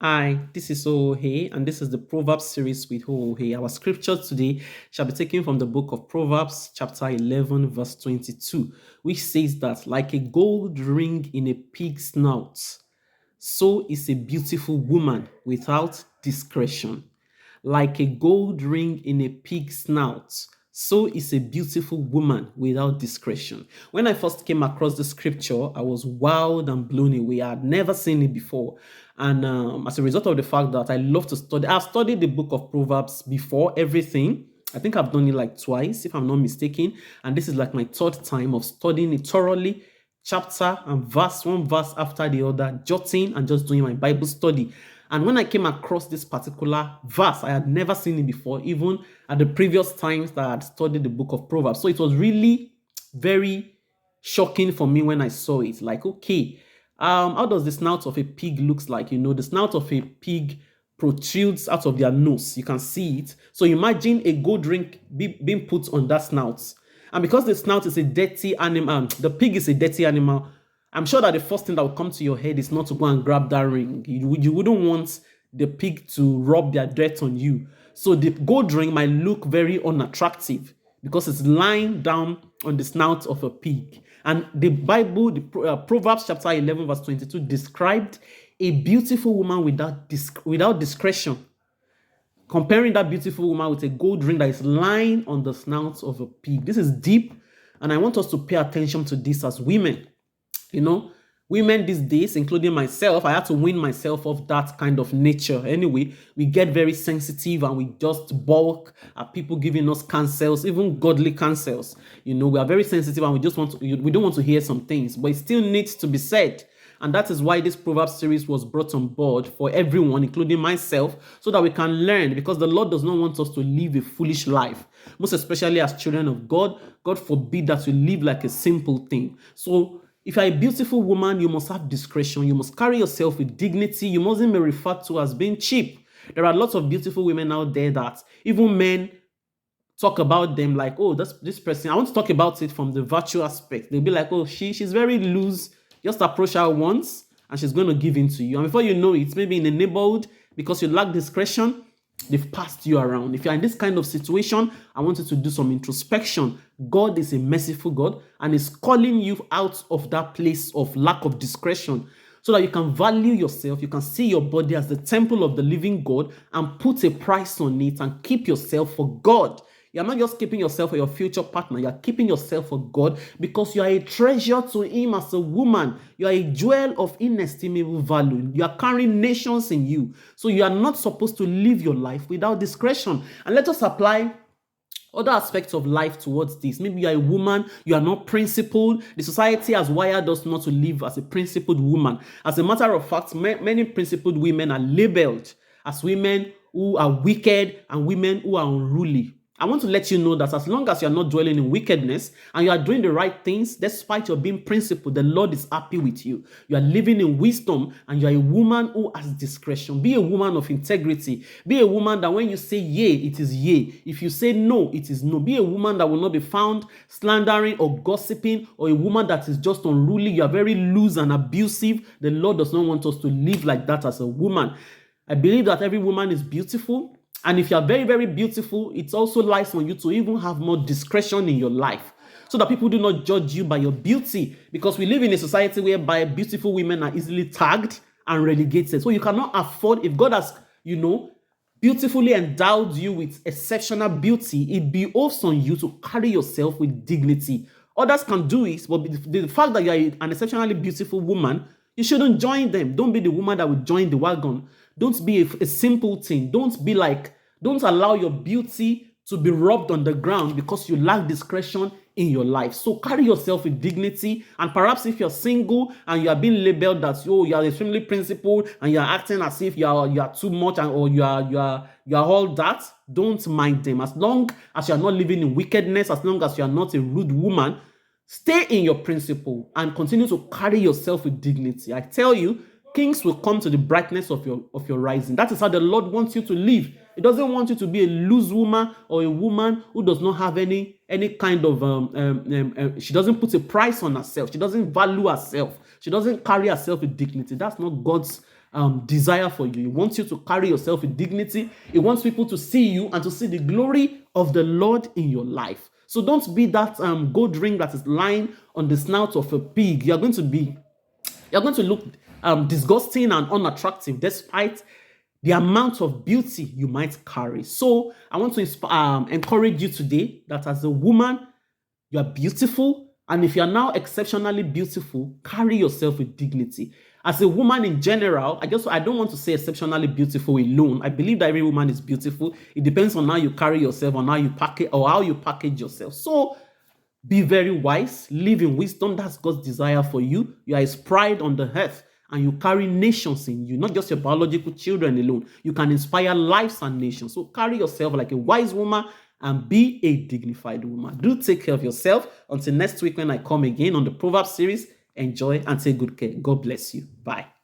Hi, this is OOA, and this is the Proverbs Series with OOA. Our scripture today shall be taken from the Book of Proverbs, chapter 11, verse 22, which says that, like a gold ring in a pig's snout, so is a beautiful woman without discretion. Like a gold ring in a pig's snout, so is a beautiful woman without discretion. When I first came across the scripture, I was wowed and blown away. I had never seen it before. And as a result of the fact that I love to study, I've studied the book of Proverbs before, everything. I think I've done it like twice, if I'm not mistaken. And this is like my third time of studying it thoroughly, chapter and verse, one verse after the other, jotting and just doing my Bible study. And when I came across this particular verse, I had never seen it before, even at the previous times that I had studied the book of Proverbs. So it was really very shocking for me when I saw it. Like, okay, how does the snout of a pig looks like? You know, the snout of a pig protrudes out of their nose. You can see it. So imagine a gold ring being put on that snout. And because the snout is a dirty animal, the pig is a dirty animal, I'm sure that the first thing that will come to your head is not to go and grab that ring. You wouldn't want the pig to rub their dirt on you. So the gold ring might look very unattractive because it's lying down on the snout of a pig. And the Bible, Proverbs chapter 11, verse 22, described a beautiful woman without discretion, comparing that beautiful woman with a gold ring that is lying on the snout of a pig. This is deep, and I want us to pay attention to this as women. You know, women these days, including myself, I had to win myself of that kind of nature. Anyway, we get very sensitive and we just balk at people giving us counsels, even godly counsels. You know, we are very sensitive and we don't want to hear some things, but it still needs to be said. And that is why this Proverbs series was brought on board for everyone, including myself, so that we can learn, because the Lord does not want us to live a foolish life, most especially as children of God. God forbid that we live like a simple thing. So if you're a beautiful woman, you must have discretion. You must carry yourself with dignity. You mustn't be referred to as being cheap. There are lots of beautiful women out there that even men talk about them like, oh, this person. I want to talk about it from the virtue aspect. They'll be like, oh, she's very loose. Just approach her once and she's going to give in to you. And before you know it, maybe in a neighborhood, because you lack discretion, they've passed you around. If you're in this kind of situation, I want you to do some introspection. God is a merciful God and is calling you out of that place of lack of discretion so that you can value yourself. You can see your body as the temple of the living God and put a price on it and keep yourself for God. You're not just keeping yourself for your future partner. You're keeping yourself for God because you are a treasure to Him as a woman. You are a jewel of inestimable value. You are carrying nations in you. So you are not supposed to live your life without discretion. And let us apply other aspects of life towards this. Maybe you are a woman, you are not principled. The society has wired us not to live as a principled woman. As a matter of fact, many principled women are labeled as women who are wicked and women who are unruly. I want to let you know that as long as you are not dwelling in wickedness and you are doing the right things, despite your being principled, the Lord is happy with you. You are living in wisdom and you are a woman who has discretion. Be a woman of integrity. Be a woman that when you say yea, it is yea. If you say no, it is no. Be a woman that will not be found slandering or gossiping, or a woman that is just unruly. You are very loose and abusive. The Lord does not want us to live like that as a woman. I believe that every woman is beautiful. And if you are very, very beautiful, it also lies on you to even have more discretion in your life so that people do not judge you by your beauty, because we live in a society whereby beautiful women are easily tagged and relegated. So you cannot afford, if God has, beautifully endowed you with exceptional beauty, it behoves on you to carry yourself with dignity. Others can do it, but the fact that you are an exceptionally beautiful woman, you shouldn't join them. Don't be the woman that will join the wagon. Don't be a simpleton. Don't allow your beauty to be rubbed on the ground because you lack discretion in your life. So carry yourself with dignity. And perhaps if you're single and you are being labeled that you are extremely principled and you are acting as if you are too much or you are all that, don't mind them. As long as you are not living in wickedness, as long as you are not a rude woman, stay in your principle and continue to carry yourself with dignity. I tell you, kings will come to the brightness of your rising. That is how the Lord wants you to live. He doesn't want you to be a loose woman or a woman who does not have any kind of she doesn't put a price on herself. She doesn't value herself. She doesn't carry herself with dignity. That's not God's desire for you. He wants you to carry yourself with dignity. He wants people to see you and to see the glory of the Lord in your life. So don't be that gold ring that is lying on the snout of a pig. You're going to look disgusting and unattractive despite the amount of beauty you might carry. So I want to encourage you today that as a woman, you are beautiful. And if you are now exceptionally beautiful, carry yourself with dignity. As a woman in general, I don't want to say exceptionally beautiful alone. I believe that every woman is beautiful. It depends on how you carry yourself, on how you package yourself. So be very wise, live in wisdom. That's God's desire for you. You are his pride on the earth, and you carry nations in you, not just your biological children alone. You can inspire lives and nations. So carry yourself like a wise woman and be a dignified woman. Do take care of yourself. Until next week when I come again on the Proverbs series, enjoy and take good care. God bless you. Bye.